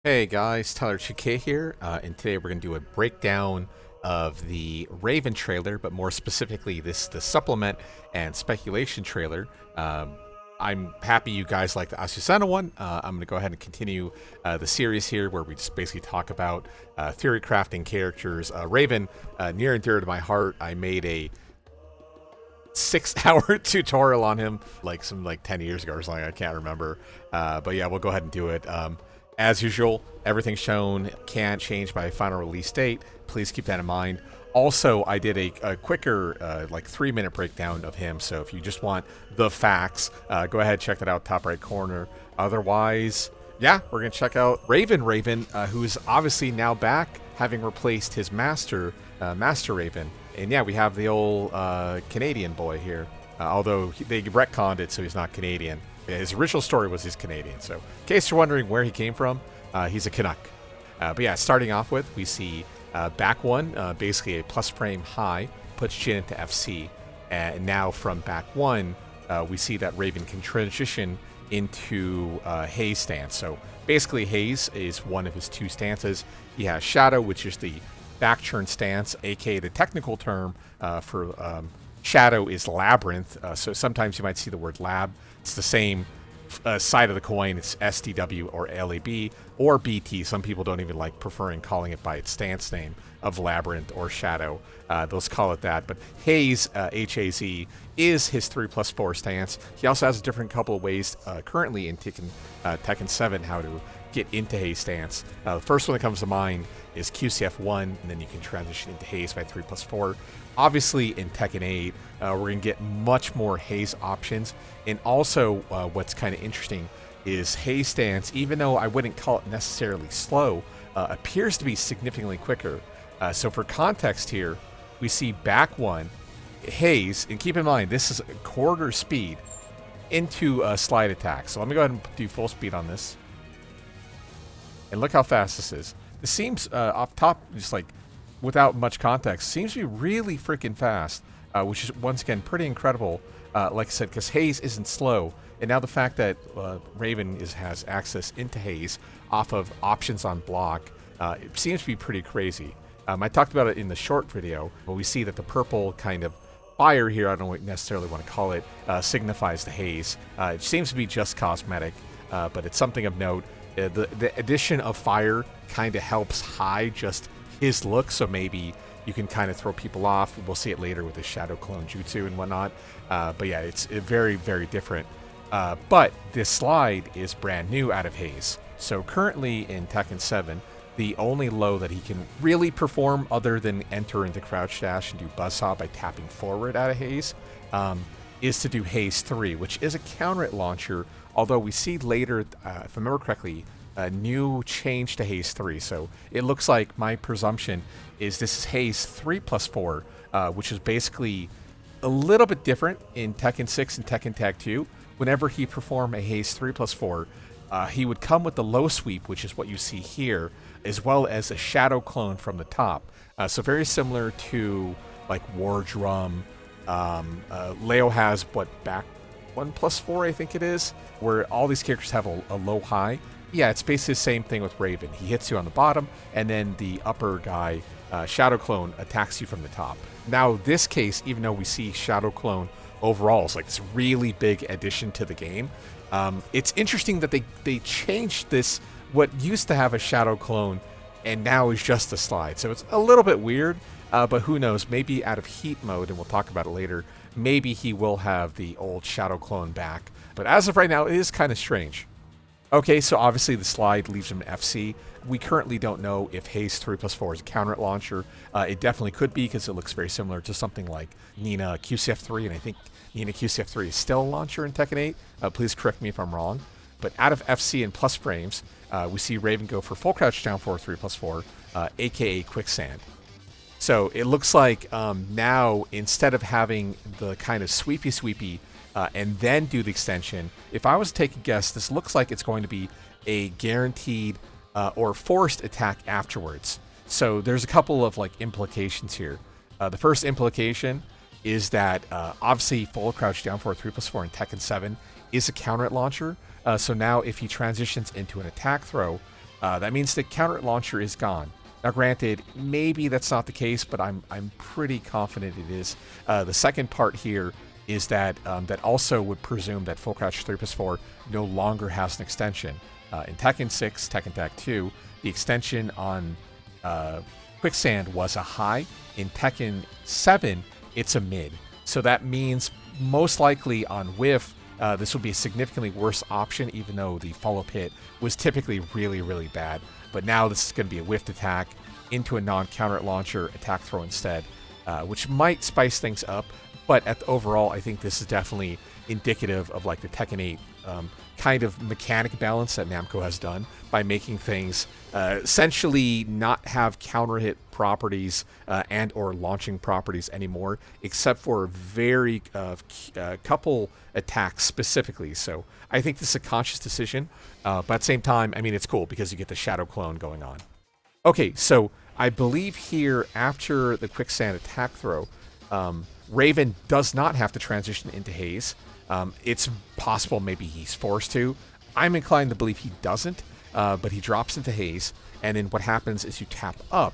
Hey guys, Tyler Chike here, and today we're going to do a breakdown of the Raven trailer, but more specifically, the supplement and speculation trailer. I'm happy you guys like the Asusana one. I'm going to go ahead and continue the series here, where we just basically talk about theory crafting characters. Raven, near and dear to my heart. I made a 6 hour tutorial on him like 10 years ago or something. I can't remember, but yeah, we'll go ahead and do it. As usual, everything shown can change by final release date. Please keep that in mind. Also, I did a quicker, like 3-minute breakdown of him. So if you just want the facts, go ahead, check that out, top right corner. Otherwise, yeah, we're going to check out Raven, who's obviously now back, having replaced his master, Master Raven. And yeah, we have the old Canadian boy here, although they retconned it so he's not Canadian. His original story was he's Canadian. So in case you're wondering where he came from, he's a Canuck. But yeah, starting off with, we see back one, basically a plus frame high, puts Jin into FC. And now from back one, we see that Raven can transition into Haze stance. So basically Haze is one of his two stances. He has Shadow, which is the back turn stance, aka the technical term for Shadow is Labyrinth. So sometimes you might see the word lab. It's the same side of the coin. It's SDW or LAB or BT. Some people don't even like preferring calling it by its stance name of Labyrinth or Shadow. Those call it that. But Haze, HAZ, is his 3+4 stance. He also has a different couple of ways currently in Tekken 7 how to get into Haze stance. The first one that comes to mind is QCF1, and then you can transition into Haze by 3+4. Obviously, in Tekken 8, we're going to get much more Haze options. And also, what's kind of interesting is Haze stance, even though I wouldn't call it necessarily slow, appears to be significantly quicker. So for context here, we see back one, Haze, and keep in mind, this is a quarter speed into a slide attack. So let me go ahead and do full speed on this. And look how fast this is. This seems, off top, just like without much context, seems to be really freaking fast, which is, once again, pretty incredible, like I said, because Haze isn't slow. And now the fact that Raven has access into Haze off of options on block, it seems to be pretty crazy. I talked about it in the short video, but we see that the purple kind of fire here, I don't necessarily want to call it, signifies the Haze. It seems to be just cosmetic, but it's something of note. The addition of fire kind of helps hide just his look, so maybe you can kind of throw people off. We'll see it later with the Shadow Clone Jutsu and whatnot. But yeah, it's very, very different. But this slide is brand new out of Haze. So currently in Tekken 7, the only low that he can really perform other than enter into Crouch Dash and do Buzzsaw by tapping forward out of Haze is to do Haze 3, which is a counter-hit launcher, although we see later, if I remember correctly, a new change to Haze 3. So it looks like my presumption is this is Haze 3+4, which is basically a little bit different in Tekken 6 and Tekken Tag 2. Whenever he performed a Haze 3+4, he would come with the low sweep, which is what you see here, as well as a shadow clone from the top. So very similar to like War Drum. Leo has back 1+4, I think it is, where all these characters have a low high. Yeah, it's basically the same thing with Raven. He hits you on the bottom, and then the upper guy, Shadow Clone, attacks you from the top. Now, this case, even though we see Shadow Clone overall is like this really big addition to the game, it's interesting that they changed this, what used to have a Shadow Clone, and now is just a slide. So it's a little bit weird, but who knows? Maybe out of heat mode, and we'll talk about it later, maybe he will have the old Shadow Clone back. But as of right now, it is kind of strange. Okay, so obviously the slide leaves him in FC. We currently don't know if Haze 3+4 is a counter launcher. It definitely could be, because it looks very similar to something like Nina QCF3, and I think Nina QCF3 is still a launcher in Tekken 8. Please correct me if I'm wrong. But out of FC and plus frames, we see Raven go for full crouch down for 3+4, aka quicksand. So it looks like now, instead of having the kind of sweepy and then do the extension, if I was to take a guess, this looks like it's going to be a guaranteed or forced attack afterwards. So there's a couple of like implications here. The first implication is that obviously full crouch down for 3+4 in Tekken 7 is a counter launcher. So now if he transitions into an attack throw, That means the counter hit launcher is gone. Now, granted, maybe that's not the case, but I'm pretty confident it is. The second part here is that that also would presume that Full Crouch 3+4 no longer has an extension. In Tekken 6, Tekken Tag 2, the extension on Quicksand was a high. In Tekken 7, it's a mid. So that means most likely on Whiff, this would be a significantly worse option, even though the follow-up hit was typically really, really bad. But now this is going to be a whiffed attack into a non-counter hit launcher attack throw instead, which might spice things up. But overall, I think this is definitely indicative of like the Tekken 8 kind of mechanic balance that Namco has done by making things essentially not have counter hit properties and or launching properties anymore, except for very couple attacks specifically. So I think this is a conscious decision, but at the same time, I mean, it's cool because you get the shadow clone going on. Okay, so I believe here after the quicksand attack throw, Raven does not have to transition into haze. It's possible maybe he's forced to. I'm inclined to believe he doesn't, but he drops into haze, and then what happens is you tap up,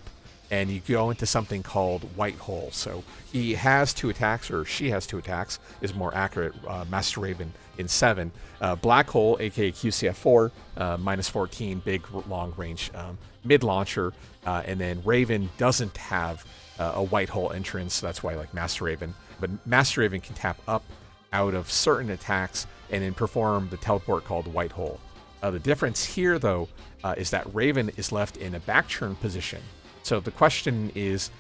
and you go into something called White Hole. So he has 2 attacks, or she has 2 attacks, is more accurate, Master Raven in 7. Black Hole, aka QCF4, -14, big long range mid launcher, and then Raven doesn't have a White Hole entrance, so that's why I like Master Raven. But Master Raven can tap up out of certain attacks and then perform the teleport called White Hole. The difference here, though, is that Raven is left in a back turn position. So the question is,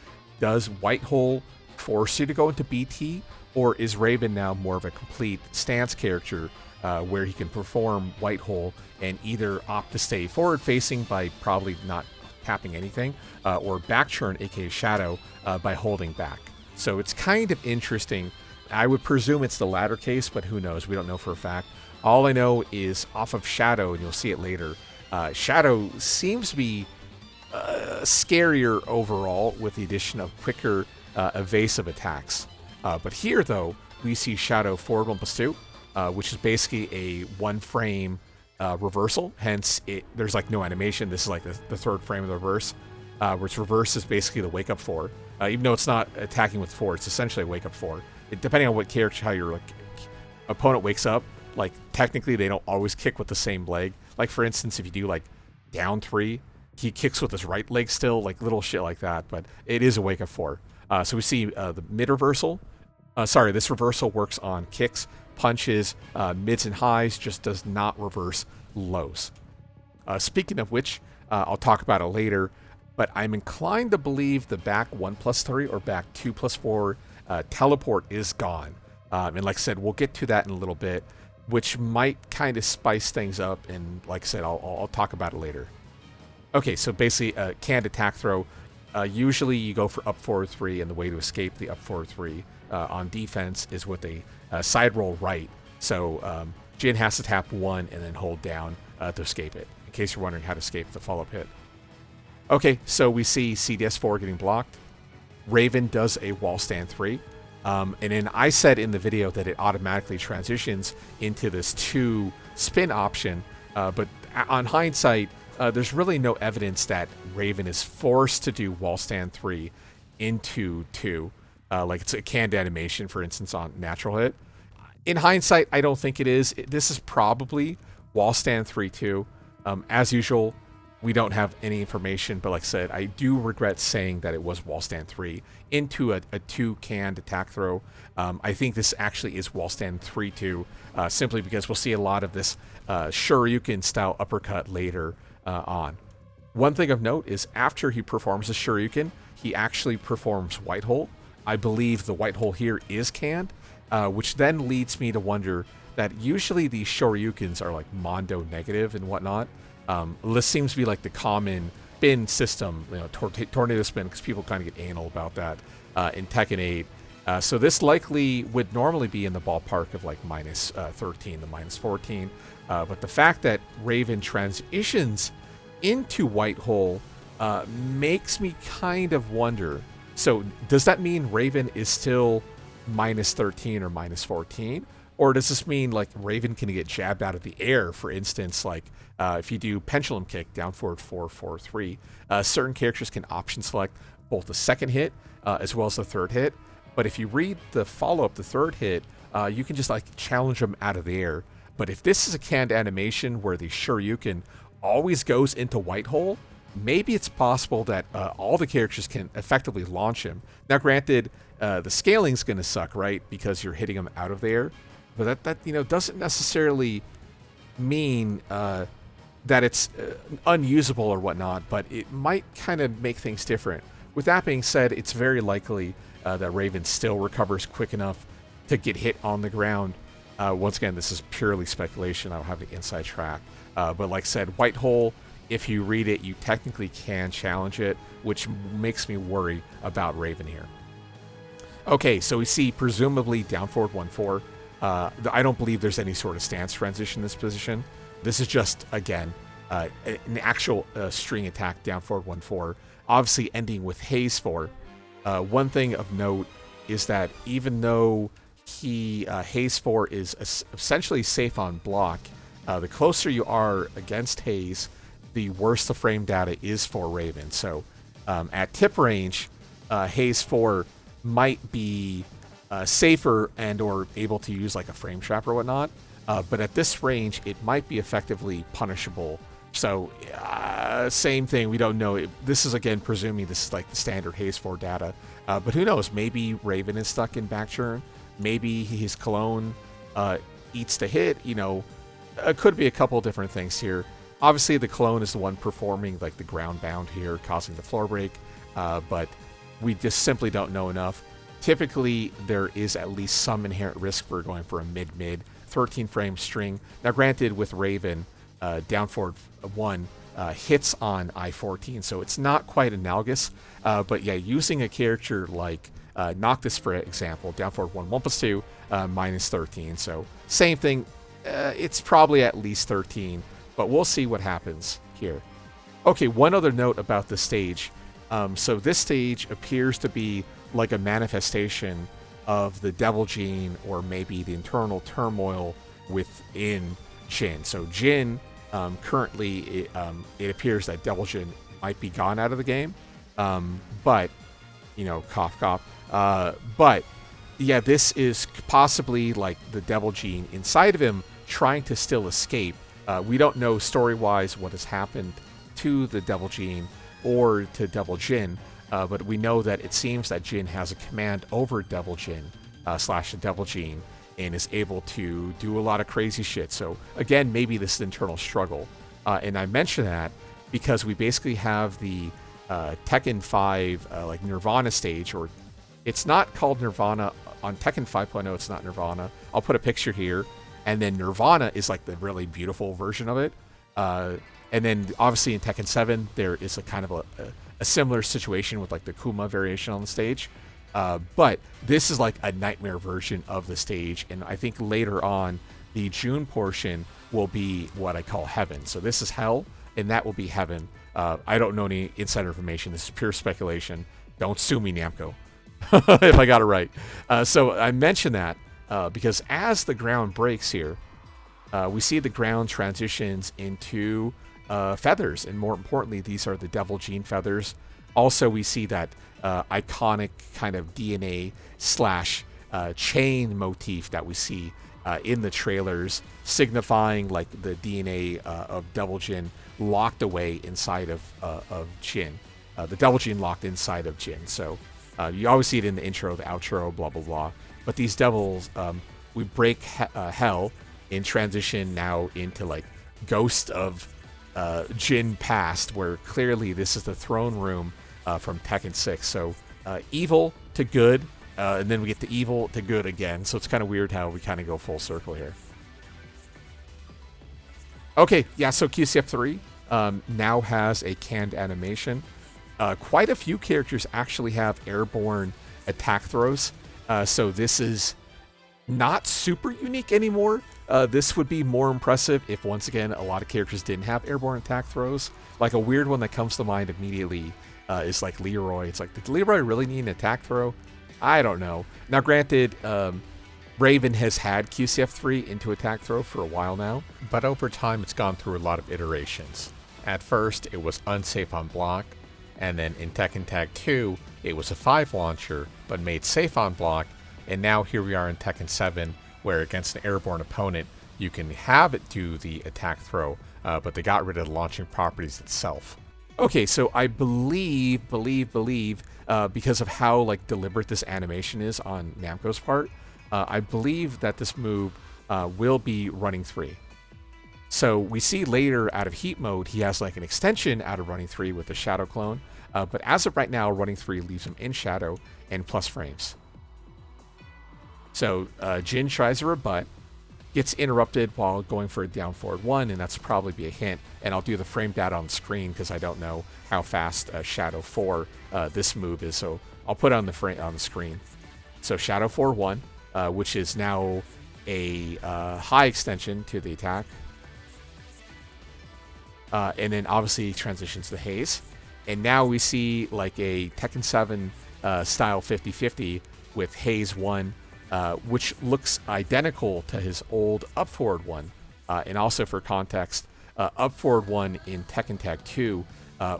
does White Hole force you to go into BT, or is Raven now more of a complete stance character where he can perform White Hole and either opt to stay forward facing by probably not tapping anything, or back turn, aka Shadow, by holding back. So it's kind of interesting. I would presume it's the latter case, but who knows? We don't know for a fact. All I know is off of Shadow, and you'll see it later, Shadow seems to be scarier overall with the addition of quicker evasive attacks. But here, though, we see Shadow forward 1+2, which is basically a 1-frame reversal. Hence, there's like no animation. This is like the 3rd frame of the reverse, which reverse is basically the wake up 4. Even though it's not attacking with 4, it's essentially a wake up 4. Depending on what character, how your opponent wakes up, like technically they don't always kick with the same leg. Like for instance, if you do like down 3, he kicks with his right leg still, like little shit like that. But it is a wake up 4. So we see the mid reversal. This reversal works on kicks, punches, mids and highs, just does not reverse lows. Speaking of which, I'll talk about it later, but I'm inclined to believe the back 1+3 or back 2+4 teleport is gone. And like I said, we'll get to that in a little bit, which might kind of spice things up. And like I said, I'll talk about it later. Okay, so basically a canned attack throw. Usually you go for up forward 3, and the way to escape the up forward 3 on defense is with a side roll right. So Jin has to tap 1 and then hold down to escape it, in case you're wondering how to escape the follow-up hit. Okay, so we see CDS4 getting blocked. Raven does a wall stand 3. And then I said in the video that it automatically transitions into this 2 spin option. But on hindsight, there's really no evidence that Raven is forced to do wall stand 3 into 2. Like it's a canned animation, for instance, on natural hit. In hindsight, I don't think it is. This is probably wall stand 3-2. As usual, we don't have any information, but like I said, I do regret saying that it was wall stand 3 into a 2 canned attack throw. I think this actually is wall stand 3-2, simply because we'll see a lot of this Shoryuken style uppercut later on. One thing of note is after he performs the Shoryuken, he actually performs White Hole. I believe the White Hole here is canned, which then leads me to wonder that usually these Shoryukens are like Mondo negative and whatnot. This seems to be like the common spin system, tornado spin, because people kind of get anal about that in Tekken 8. So this likely would normally be in the ballpark of like -13 to -14. But the fact that Raven transitions into White Hole makes me kind of wonder. So does that mean Raven is still -13 or -14? Or does this mean like Raven can get jabbed out of the air? For instance, like if you do pendulum kick down forward 4-4-3, certain characters can option select both the second hit as well as the third hit. But if you read the follow-up, the third hit, you can just like challenge them out of the air. But if this is a canned animation where the Shoryuken always goes into white hole, maybe it's possible that all the characters can effectively launch him. Now, granted, the scaling's going to suck, right? Because you're hitting him out of there. But that doesn't necessarily mean that it's unusable or whatnot, but it might kind of make things different. With that being said, it's very likely that Raven still recovers quick enough to get hit on the ground. Once again, this is purely speculation. I don't have the inside track. But like I said, white hole, if you read it, you technically can challenge it, which makes me worry about Raven here. Okay, so we see presumably down forward 1-4. I don't believe there's any sort of stance transition in this position. This is just, again, an actual string attack down forward 1-4, obviously ending with Haze 4. One thing of note is that even though Haze 4 is essentially safe on block, the closer you are against Haze, the worse the frame data is for Raven. So at tip range, Haze 4 might be safer and or able to use like a frame trap or whatnot. But at this range, it might be effectively punishable. So same thing, we don't know. This is, again, presuming this is like the standard Haze 4 data. But who knows? Maybe Raven is stuck in back turn. Maybe his clone eats the hit. It could be a couple different things here. Obviously, the clone is the one performing like the ground bound here, causing the floor break. But we just simply don't know enough. Typically, there is at least some inherent risk for going for a mid-mid 13 frame string. Now, granted, with Raven, down forward 1 hits on I-14, so it's not quite analogous. But yeah, using a character like Noctis, for example, down forward 1 plus 2, minus 13. So same thing. It's probably at least 13, but we'll see what happens here. Okay, one other note about this stage. So this stage appears to be like a manifestation of the Devil Gene, or maybe the internal turmoil within Jin. So Jin, currently, it appears that Devil Jin might be gone out of the game. But, cough, cough. But, yeah, this is possibly like the Devil Gene inside of him trying to still escape. We don't know story-wise what has happened to the Devil Gene or to Devil Jin. But we know that it seems that Jin has a command over Devil Jin / the Devil Gene, and is able to do a lot of crazy shit. So again, maybe this is an internal struggle. And I mention that because we basically have the Tekken 5 like Nirvana stage, or it's not called Nirvana on Tekken 5.0. It's not Nirvana. I'll put a picture here, and then Nirvana is like the really beautiful version of it. And then obviously in Tekken 7 there is a kind of a similar situation with like the Kuma variation on the stage. But this is like a nightmare version of the stage, and I think later on the June portion will be what I call heaven. So this is hell, and that will be heaven. I don't know any insider information. This is pure speculation. Don't sue me, Namco, if I got it right. So I mention that because as the ground breaks here, we see the ground transitions into feathers, and more importantly, these are the Devil Gene feathers. Also, we see that iconic kind of DNA / chain motif that we see in the trailers, signifying like the DNA of Devil Jin locked away inside of Jin. The Devil Gene locked inside of Jin. So you always see it in the intro, the outro, blah, blah, blah. But these devils, we break hell in transition now into like Ghost of Jin past, where clearly this is the throne room from Tekken 6. So evil to good, and then we get the evil to good again. So it's kind of weird how we kind of go full circle here. Okay, yeah, so QCF3 now has a canned animation. Quite a few characters actually have airborne attack throws. So this is not super unique anymore. This would be more impressive if, once again, a lot of characters didn't have airborne attack throws. Like a weird one that comes to mind immediately is like Leroy. It's like, did Leroy really need an attack throw? I don't know. Now, granted, Raven has had QCF3 into attack throw for a while now, but over time it's gone through a lot of iterations. At first, it was unsafe on block, and then in Tekken Tag 2, it was a 5 launcher, but made safe on block, and now here we are in Tekken 7, where against an airborne opponent, you can have it do the attack throw, but they got rid of the launching properties itself. Okay, so I believe, because of how like deliberate this animation is on Namco's part, I believe that this move will be running 3. So we see later out of heat mode, he has like an extension out of running 3 with the shadow clone, but as of right now, running 3 leaves him in shadow and plus frames. So Jin tries to rebut, gets interrupted while going for a down forward 1, and that's probably be a hint. And I'll do the frame data on the screen because I don't know how fast Shadow 4 this move is. So I'll put it on the screen. So Shadow 4-1, which is now a high extension to the attack. And then obviously transitions to Haze. And now we see like a Tekken 7 style 50-50 with Haze 1, which looks identical to his old up forward 1. And also for context, up forward 1 in Tekken Tag 2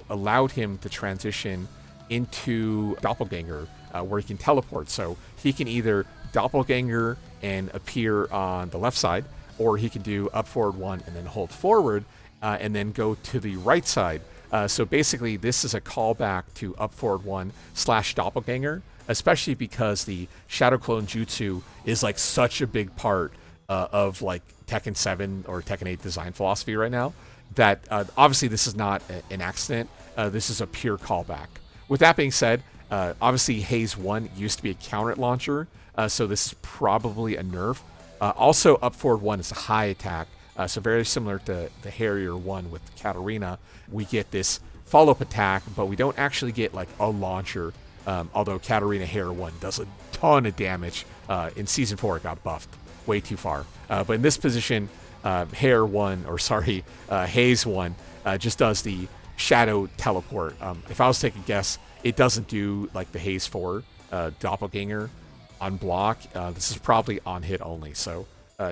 allowed him to transition into Doppelganger, where he can teleport. So he can either Doppelganger and appear on the left side, or he can do up forward 1 and then hold forward, and then go to the right side. So basically, this is a callback to up forward 1 / Doppelganger, especially because the Shadow Clone Jutsu is like such a big part of like Tekken 7 or Tekken 8 design philosophy right now, that obviously this is not an accident. This is a pure callback. With that being said, obviously Haze 1 used to be a counter launcher, so this is probably a nerf. Also, up forward 1 is a high attack, so very similar to the Harrier 1 with Katarina. We get this follow-up attack, but we don't actually get like a launcher, although Katarina Harrier 1 does a ton of damage. In Season 4, it got buffed way too far. But in this position, Haze 1 just does the shadow teleport. If I was to take a guess, it doesn't do like the Haze 4 Doppelganger on block. This is probably on hit only. So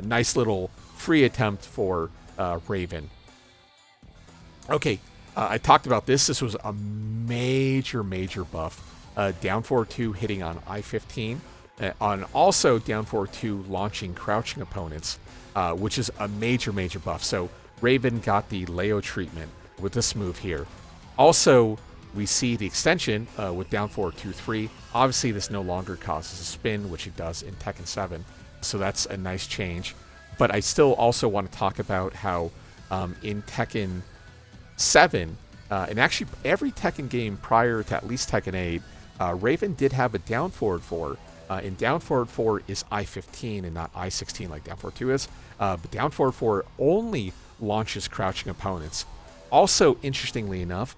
nice little free attempt for Raven. Okay, I talked about this. This was a major buff. Down forward 2 hitting on I-15. On also down forward 2 launching crouching opponents, which is a major buff. So Raven got the Leo treatment with this move here. Also, we see the extension with down forward 2-3. Obviously, this no longer causes a spin, which it does in Tekken 7. So that's a nice change. But I still also want to talk about how in Tekken 7, and actually every Tekken game prior to at least Tekken 8, Raven did have a down forward 4. And down forward 4 is I-15 and not I-16 like down forward 2 is. But down forward 4 only launches crouching opponents. Also, interestingly enough,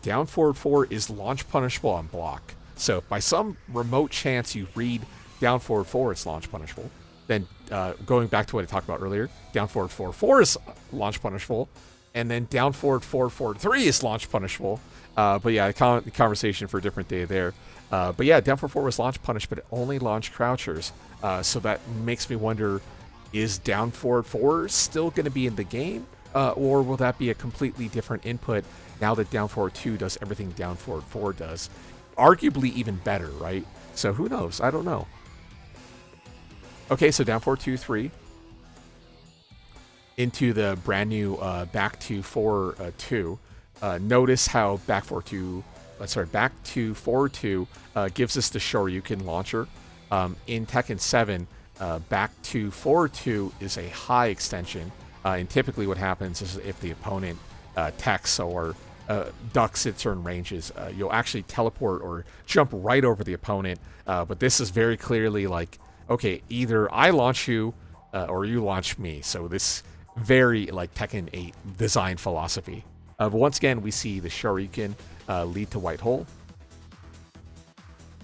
down forward 4 is launch punishable on block. So if by some remote chance you read down forward 4, it's launch punishable. Then going back to what I talked about earlier, down forward 4-4 is launch punishable. And then down forward 4-4-3 is launch punishable. But yeah, the conversation for a different day there. But yeah, down forward 4 was launch punished, but it only launched crouchers. So that makes me wonder, is down forward 4 still going to be in the game? Or will that be a completely different input now that down forward 2 does everything down forward 4 does? Arguably even better, right? So who knows? I don't know. Okay, so down forward 2-3 into the brand new back to 4-2. Notice how back to forward 2 gives us the Shoryuken launcher. In Tekken 7, back to forward 2 is a high extension. And typically what happens is if the opponent techs or ducks at certain ranges, you'll actually teleport or jump right over the opponent. But this is very clearly like, okay, either I launch you or you launch me. So this very like Tekken 8 design philosophy. But once again, we see the Shoryuken lead to White Hole,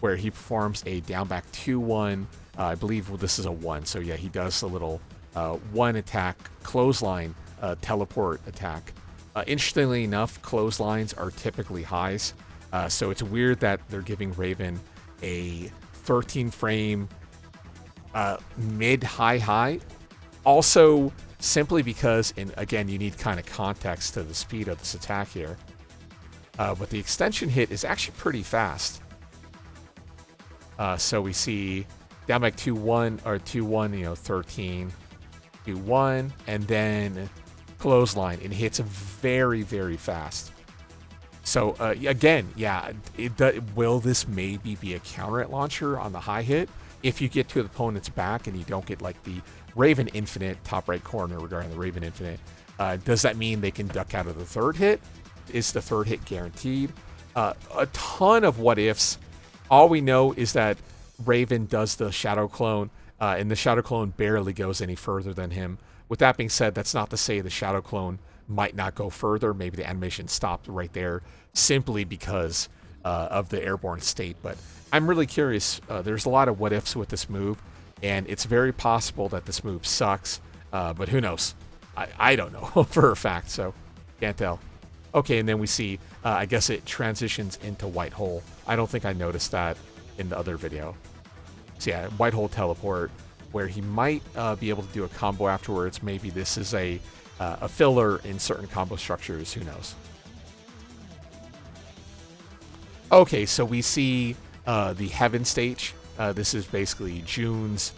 where he performs a down back 2-1. I believe this is a 1. So yeah, he does a little 1 attack clothesline teleport attack. Interestingly enough, clotheslines are typically highs. So it's weird that they're giving Raven a 13 frame mid, high. Also, simply because, and again, you need kind of context to the speed of this attack here. But the extension hit is actually pretty fast. So we see down like 2-1 or 2-1, 13, 2-1, and then clothesline. It hits very, very fast. So again, yeah, will this maybe be a counter hit launcher on the high hit? If you get to the opponent's back and you don't get like the Raven Infinite top right corner regarding the Raven Infinite, does that mean they can duck out of the third hit? Is the third hit guaranteed? A ton of what ifs. All we know is that Raven does the Shadow Clone, and the Shadow Clone barely goes any further than him. With that being said, that's not to say the Shadow Clone might not go further. Maybe the animation stopped right there simply because of the airborne state. But I'm really curious. There's a lot of what ifs with this move, and it's very possible that this move sucks. But who knows? I don't know for a fact, so can't tell. Okay, and then we see, I guess it transitions into White Hole. I don't think I noticed that in the other video. So yeah, White Hole teleport, where he might be able to do a combo afterwards. Maybe this is a filler in certain combo structures. Who knows? Okay, so we see the Heaven stage. This is basically June's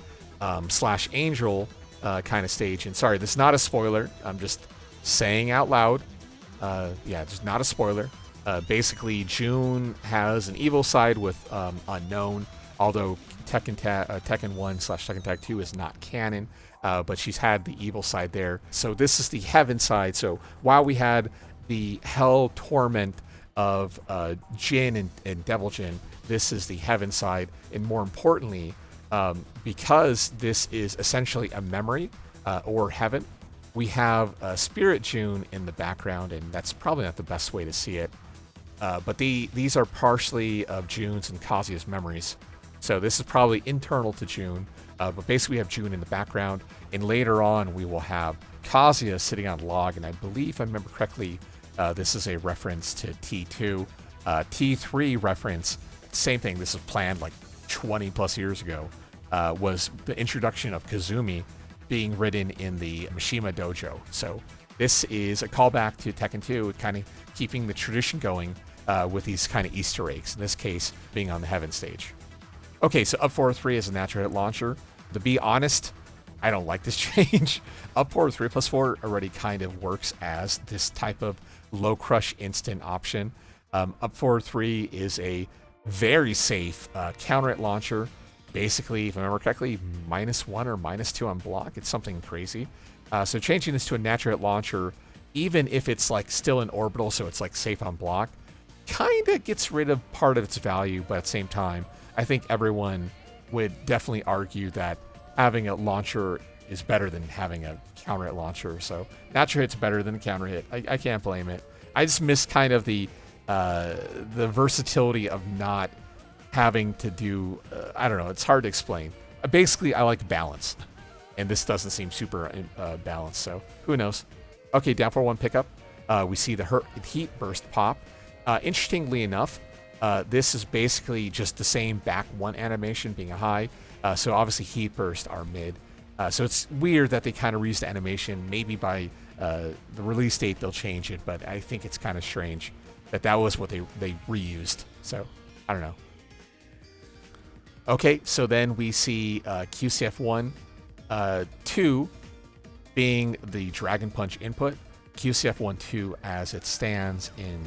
slash Angel kind of stage. And sorry, this is not a spoiler. I'm just saying out loud. Yeah, just not a spoiler. Basically, June has an evil side with Unknown, although Tekken 1 slash Tekken Tag 2 is not canon, but she's had the evil side there. So this is the Heaven side. So while we had the Hell Torment of Jin and Devil Jin, this is the Heaven side. And more importantly, because this is essentially a memory or Heaven, we have Spirit June in the background, and that's probably not the best way to see it. But these are partially of June's and Kazuya's memories. So this is probably internal to June. But basically we have June in the background, and later on we will have Kazuya sitting on log, and I believe, if I remember correctly, this is a reference to T2. T3 reference, same thing, this is planned like 20 plus years ago, was the introduction of Kazumi being ridden in the Mishima Dojo. So this is a callback to Tekken 2, kind of keeping the tradition going with these kind of Easter eggs, in this case being on the Heaven stage. Okay, so up forward 3 is a natural hit launcher. To be honest, I don't like this change. Up forward 3+4 already kind of works as this type of low crush instant option. Up forward 3 is a very safe counter hit launcher. Basically, if I remember correctly, -1 or -2 on block. It's something crazy. So changing this to a natural hit launcher, even if it's like still an orbital, so it's like safe on block, kind of gets rid of part of its value. But at the same time, I think everyone would definitely argue that having a launcher is better than having a counter hit launcher. So natural hit's better than a counter hit. I can't blame it. I just miss kind of the versatility of not having to do, I don't know, it's hard to explain. Basically, I like balance, and this doesn't seem super balanced, so who knows. Okay, down for 1 pickup. We see the heat burst pop. Interestingly enough, this is basically just the same back 1 animation being a high, so obviously heat burst are mid. So it's weird that they kind of reused the animation. Maybe by the release date they'll change it, but I think it's kind of strange that was what they reused. So I don't know. Okay, so then we see QCF1, 2 being the Dragon Punch input. QCF1, 2 as it stands in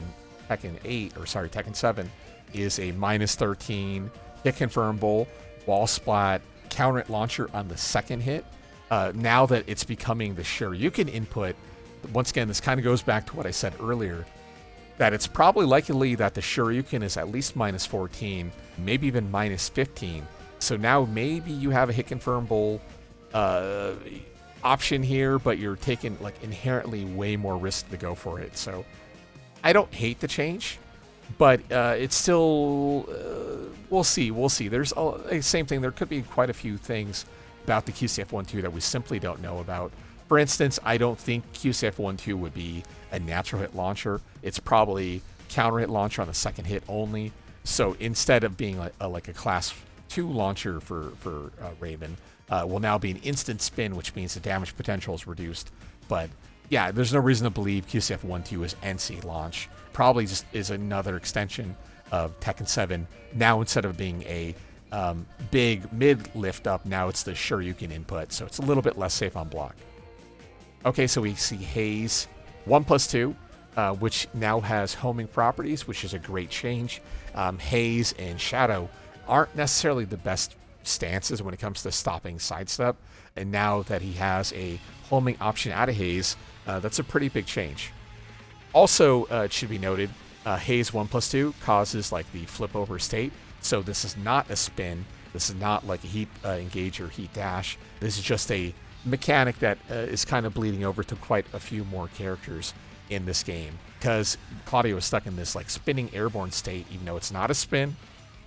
Tekken 7 is a -13 hit confirmable wall splat counter hit launcher on the second hit. Now that it's becoming the Shoryuken input, once again, this kind of goes back to what I said earlier, that it's probably likely that the Shoryuken is at least -14, maybe even -15. So now maybe you have a hit confirmable option here, but you're taking like inherently way more risk to go for it. So I don't hate the change, but it's still, we'll see. There's same thing. There could be quite a few things about the QCF1-2 that we simply don't know about. For instance, I don't think QCF1-2 would be a natural hit launcher. It's probably counter hit launcher on the second hit only. So instead of being like a class 442 launcher for Raven will now be an instant spin, which means the damage potential is reduced. But yeah, there's no reason to believe QCF-12 is NC launch. Probably just is another extension of Tekken 7. Now instead of being a big mid lift up, now it's the Shoryuken input, so it's a little bit less safe on block. Okay, so we see Haze 1+2, which now has homing properties, which is a great change. Haze and Shadow aren't necessarily the best stances when it comes to stopping sidestep, and now that he has a homing option out of Haze, that's a pretty big change. Also, it should be noted, Haze 1+2 causes like the flip over state, so this is not a spin. This is not like a heat engage or heat dash. This is just a mechanic that is kind of bleeding over to quite a few more characters in this game, because Claudio is stuck in this like spinning airborne state. Even though it's not a spin,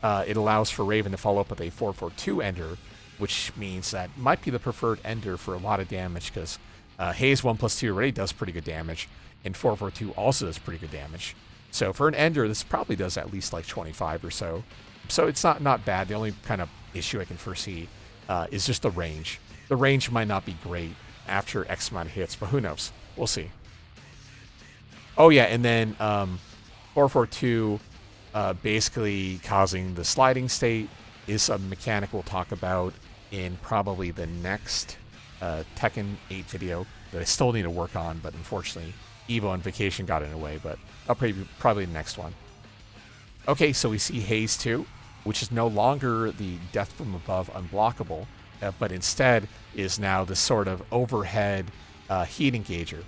it allows for Raven to follow up with a 442 ender, which means that might be the preferred ender for a lot of damage, because Haze 1+2 already does pretty good damage, and 442 also does pretty good damage. So for an ender, this probably does at least like 25 or so. So it's not bad. The only kind of issue I can foresee is just the range. The range might not be great after X amount of hits, but who knows? We'll see. Oh yeah, and then 442 basically causing the sliding state is a mechanic we'll talk about in probably the next Tekken 8 video that I still need to work on, but unfortunately Evo and Vacation got in the way, but I'll probably the next one. Okay, so we see Haze 2, which is no longer the Death from Above unblockable, but instead is now this sort of overhead heat engager.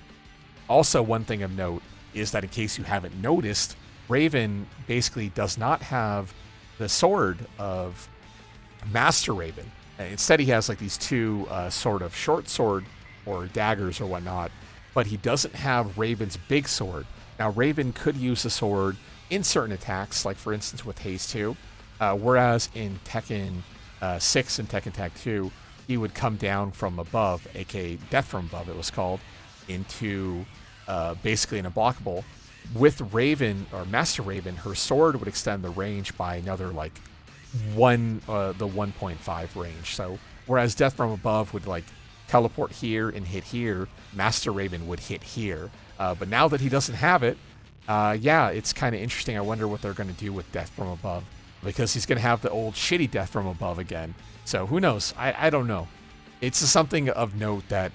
Also, one thing of note is that in case you haven't noticed, Raven basically does not have the sword of Master Raven. Instead, he has like these two sort of short sword or daggers or whatnot, but he doesn't have Raven's big sword. Now, Raven could use the sword in certain attacks, like for instance with Haze 2, whereas in Tekken 6 and Tekken Tag 2, he would come down from above, aka Death from Above it was called, into basically an unblockable. With Raven, or Master Raven, her sword would extend the range by another like the 1.5 range. So whereas Death from Above would like teleport here and hit here, Master Raven would hit here. But now that he doesn't have it, yeah, it's kind of interesting. I wonder what they're going to do with Death from Above, because he's going to have the old shitty Death from Above again. So who knows? I don't know. It's something of note that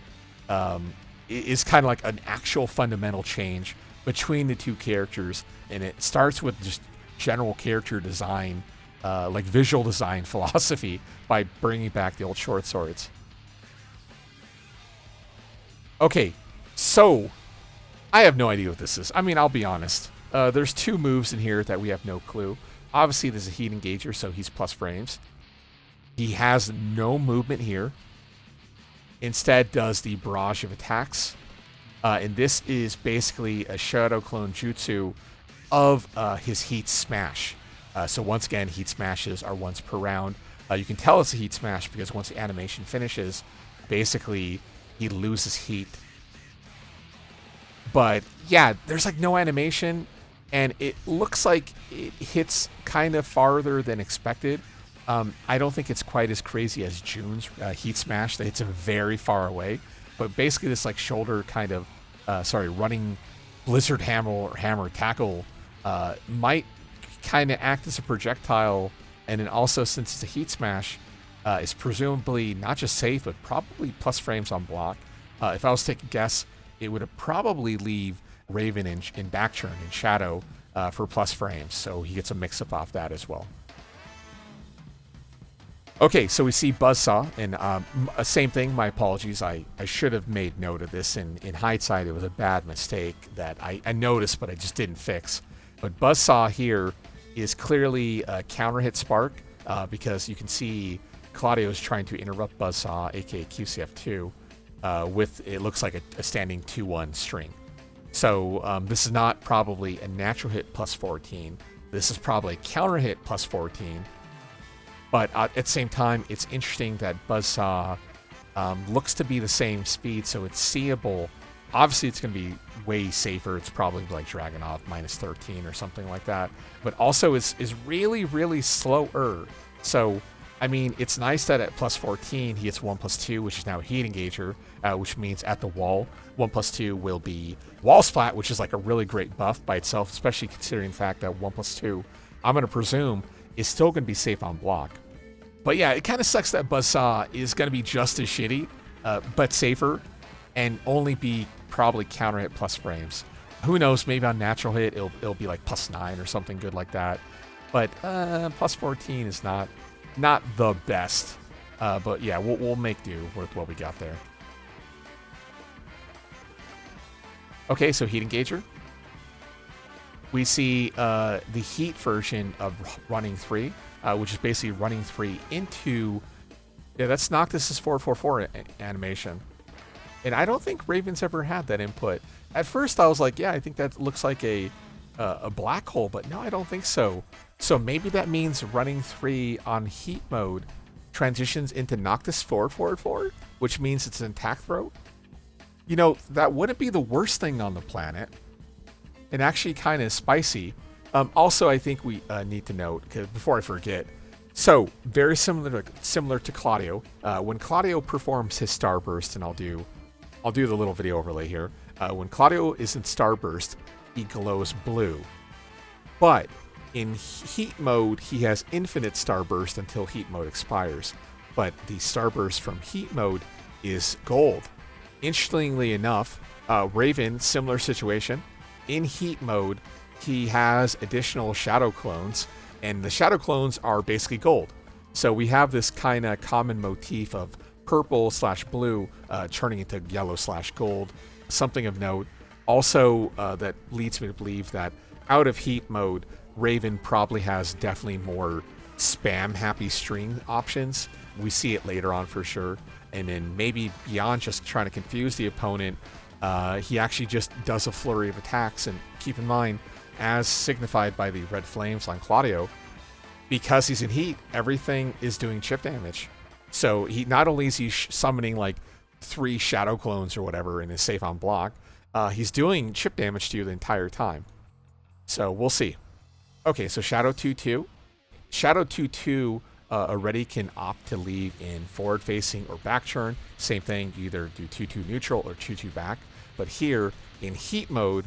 is kind of like an actual fundamental change between the two characters, and it starts with just general character design, like visual design philosophy, by bringing back the old short swords. Okay, so I have no idea what this is. I mean, I'll be honest. There's two moves in here that we have no clue. Obviously, there's a heat engager, so he's plus frames. He has no movement here. Instead, does the barrage of attacks. And this is basically a Shadow Clone Jutsu of his Heat Smash. So once again, Heat Smashes are once per round. You can tell it's a Heat Smash because once the animation finishes, basically he loses heat. But yeah, there's like no animation, and it looks like it hits kind of farther than expected. I don't think it's quite as crazy as June's Heat Smash that hits him very far away. But basically this like shoulder kind of, running Blizzard Hammer tackle might kind of act as a projectile. And then also, since it's a Heat Smash, is presumably not just safe, but probably plus frames on block. If I was to take a guess, it would probably leave Raven in Backturn and Shadow for plus frames. So he gets a mix-up off that as well. Okay, so we see Buzzsaw, and same thing, my apologies, I should have made note of this, and in hindsight it was a bad mistake that I noticed but I just didn't fix. But Buzzsaw here is clearly a counter hit spark, because you can see Claudio is trying to interrupt Buzzsaw, aka QCF2, with, it looks like a standing 2-1 string. So this is not probably a natural hit plus 14, this is probably a counter hit plus 14. But at the same time, it's interesting that Buzzsaw looks to be the same speed, so it's seeable. Obviously, it's going to be way safer. It's probably like Dragunov minus 13 or something like that. But also is really, really slower. So I mean, it's nice that at plus 14 he gets 1+2, which is now a heat engager, which means at the wall, 1+2 will be wall splat, which is like a really great buff by itself, especially considering the fact that 1+2, I'm going to presume, is still going to be safe on block. But yeah, it kind of sucks that Buzzsaw is going to be just as shitty, but safer, and only be probably counter hit plus frames. Who knows, maybe on natural hit it'll be like +9 or something good like that. But plus 14 is not the best. But yeah, we'll make do with what we got there. Okay, so heat engager. We see the heat version of running 3, which is basically running 3 into... Yeah, that's Noctis's 444 animation. And I don't think Raven's ever had that input. At first I was like, yeah, I think that looks like a black hole, but no, I don't think so. So maybe that means running 3 on heat mode transitions into Noctis 444, which means it's an attack throw. You know, that wouldn't be the worst thing on the planet. And actually kind of spicy. Also, I think we need to note, before I forget, so very similar to Claudio. When Claudio performs his Starburst, and I'll do the little video overlay here. When Claudio is in Starburst, he glows blue. But in heat mode, he has infinite Starburst until heat mode expires. But the Starburst from heat mode is gold. Interestingly enough, Raven, similar situation. In heat mode, he has additional shadow clones, and the shadow clones are basically gold. So we have this kind of common motif of purple/blue turning into yellow/gold. Something of note. Also, that leads me to believe that out of heat mode, Raven probably has definitely more spam happy string options. We see it later on for sure. And then maybe beyond just trying to confuse the opponent, he actually just does a flurry of attacks. And keep in mind, as signified by the red flames on Claudio, because he's in heat, everything is doing chip damage. So he not only is he summoning like 3 shadow clones or whatever and is safe on block, he's doing chip damage to you the entire time. So we'll see. Okay, so Shadow 2-2. Shadow 2-2 already can opt to leave in forward facing or back turn. Same thing, you either do 2-2 neutral or 2-2 back. But here in heat mode,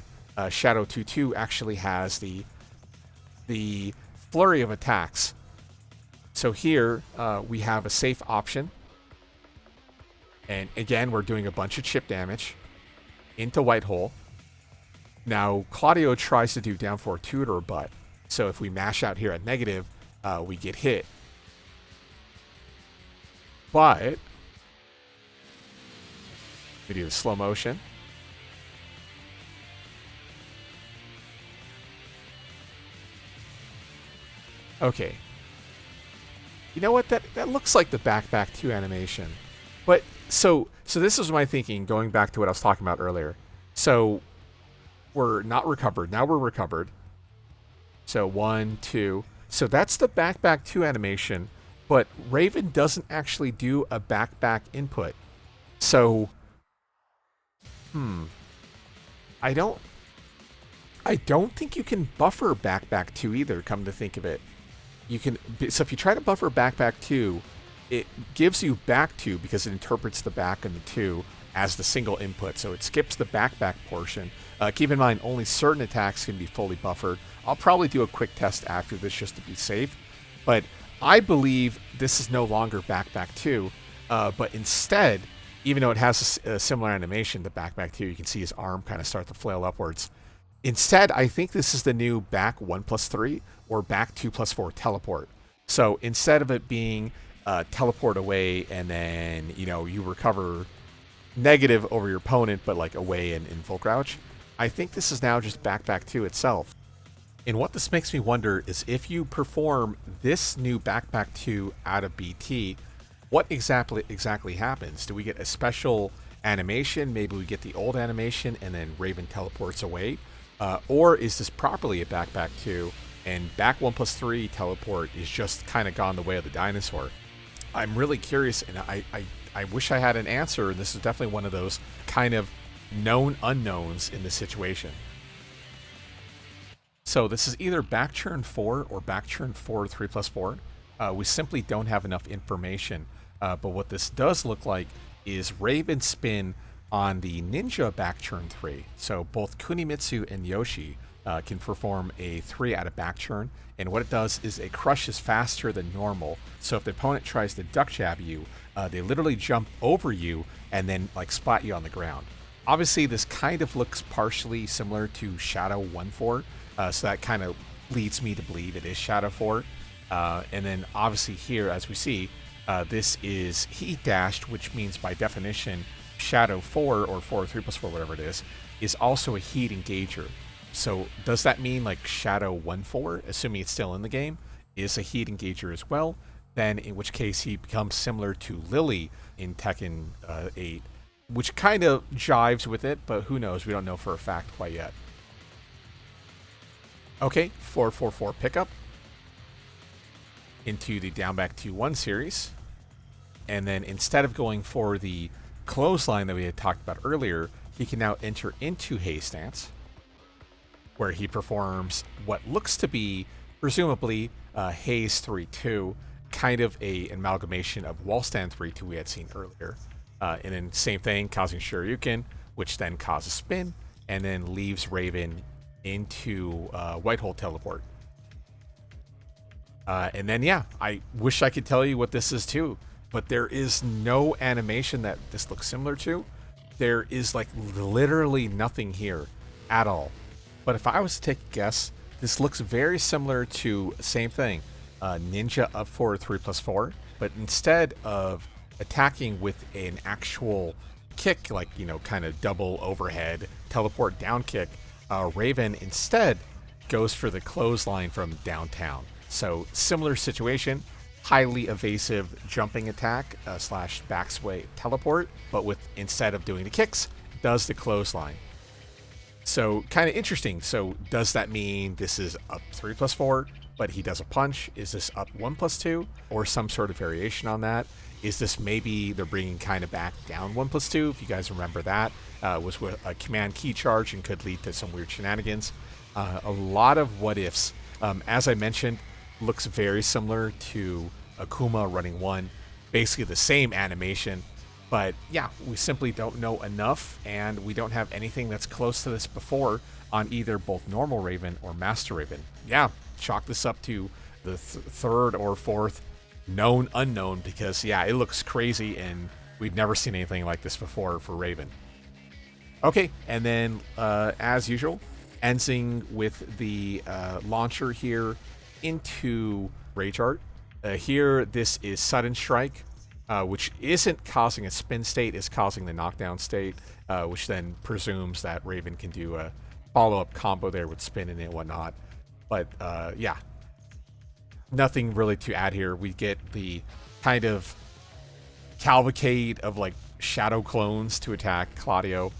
Shadow 2-2 actually has the flurry of attacks. So here we have a safe option. And again, we're doing a bunch of chip damage into White Hole. Now, Claudio tries to do down 4 tutor, but so if we mash out here at negative, we get hit. But we do the slow motion. Okay. You know what? That looks like the back 2 animation. But so this is my thinking, going back to what I was talking about earlier. So we're not recovered. Now we're recovered. So 1, 2. So that's the back 2 animation, but Raven doesn't actually do a back input. So I don't think you can buffer back 2 either, come to think of it. You can, so if you try to buffer back 2, it gives you back 2 because it interprets the back and the 2 as the single input. So it skips the back portion. Keep in mind, only certain attacks can be fully buffered. I'll probably do a quick test after this just to be safe. But I believe this is no longer back 2. But instead, even though it has a similar animation to back 2, you can see his arm kind of start to flail upwards. Instead, I think this is the new back 1+3 or back 2+4 teleport. So instead of it being teleport away and then, you recover negative over your opponent, but like away in full crouch, I think this is now just back 2 itself. And what this makes me wonder is if you perform this new back 2 out of BT, what exactly happens? Do we get a special animation? Maybe we get the old animation and then Raven teleports away? Or is this properly a back 2 and back 1+3 teleport is just kind of gone the way of the dinosaur? I'm really curious, and I wish I had an answer, and this is definitely one of those kind of known unknowns in this situation. So this is either back turn 4 or back turn 4 3+4. We simply don't have enough information. But what this does look like is Raven spin on the Ninja back turn 3. So both Kunimitsu and Yoshi can perform a 3 out of back turn. And what it does is it crushes faster than normal. So if the opponent tries to duck jab you, they literally jump over you and then like spot you on the ground. Obviously, this kind of looks partially similar to Shadow 1-4. So that kind of leads me to believe it is Shadow 4. And then obviously here, as we see, this is heat dashed, which means by definition, Shadow 4 or 4 3+4, whatever it is also a heat engager. So does that mean like Shadow 1-4, assuming it's still in the game, is a heat engager as well? Then in which case he becomes similar to Lily in Tekken 8, which kind of jives with it, but who knows? We don't know for a fact quite yet. Okay, 4-4-4 pickup into the down back 2-1 series. And then instead of going for the clothesline that we had talked about earlier, he can now enter into Haze stance, where he performs what looks to be, presumably, Haze 3-2, kind of a amalgamation of wall stand 3-2 we had seen earlier. And then same thing, causing Shoryuken, which then causes spin, and then leaves Raven into White Hole teleport. And then, yeah, I wish I could tell you what this is too, but there is no animation that this looks similar to. There is like literally nothing here at all. But if I was to take a guess, this looks very similar to same thing, Ninja up for 3+4, but instead of attacking with an actual kick, like, you know, kind of double overhead teleport down kick, Raven instead goes for the clothesline from downtown. So similar situation, highly evasive jumping attack slash backsway teleport, but with instead of doing the kicks, does the clothesline. So kind of interesting. So does that mean this is up 3+4, but he does a punch? Is this up 1+2, or some sort of variation on that? Is this maybe they're bringing kind of back down 1+2? If you guys remember that, was with a command key charge and could lead to some weird shenanigans. A lot of what ifs. As I mentioned, looks very similar to Akuma running 1, basically the same animation, but yeah, we simply don't know enough, and we don't have anything that's close to this before on either both normal Raven or Master Raven. Yeah, chalk this up to the third or fourth known unknown, because yeah, it looks crazy and we've never seen anything like this before for Raven. Okay, and then as usual, ending with the launcher here into Rage Art. Here, this is Sudden Strike, which isn't causing a spin state, is causing the knockdown state, which then presumes that Raven can do a follow-up combo there with spin and whatnot. But yeah, nothing really to add here. We get the kind of cavalcade of like shadow clones to attack Claudio.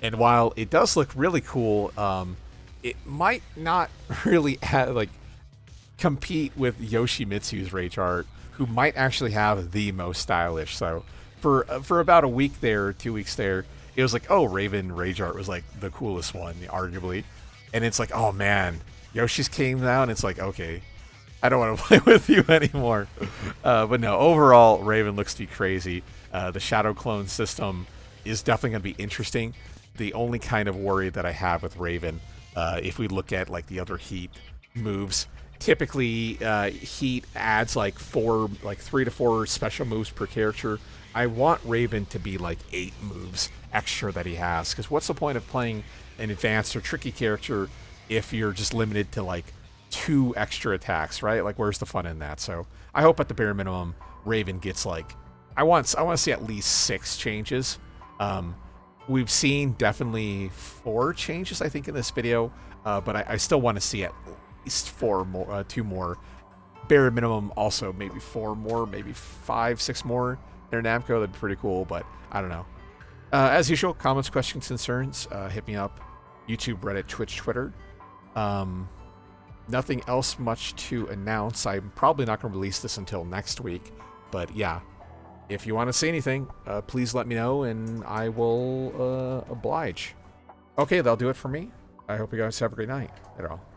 And while it does look really cool, it might not really have, like, compete with Yoshimitsu's Rage Art, who might actually have the most stylish. So for about a week there, 2 weeks there, it was like, oh, Raven Rage Art was like the coolest one, arguably. And it's like, oh man, Yoshi's came down. It's like, okay, I don't want to play with you anymore. But no, overall, Raven looks to be crazy. The Shadow Clone system is definitely going to be interesting. The only kind of worry that I have with Raven, if we look at like the other Heat moves, typically Heat adds like 3 to 4 special moves per character. I want Raven to be like 8 moves extra that he has, because what's the point of playing an advanced or tricky character if you're just limited to like 2 extra attacks, right? Like, where's the fun in that? So I hope at the bare minimum Raven gets like, I want to see at least 6 changes. We've seen definitely 4 changes, I think, in this video, but I still want to see at least 4 more, 2 more. Bare minimum, also maybe 4 more, maybe 5, 6 more. They're Namco, that'd be pretty cool, but I don't know. As usual, comments, questions, concerns, hit me up. YouTube, Reddit, Twitch, Twitter. Nothing else much to announce. I'm probably not going to release this until next week, but yeah. If you want to say anything, please let me know, and I will oblige. Okay, that'll do it for me. I hope you guys have a great night. Later all.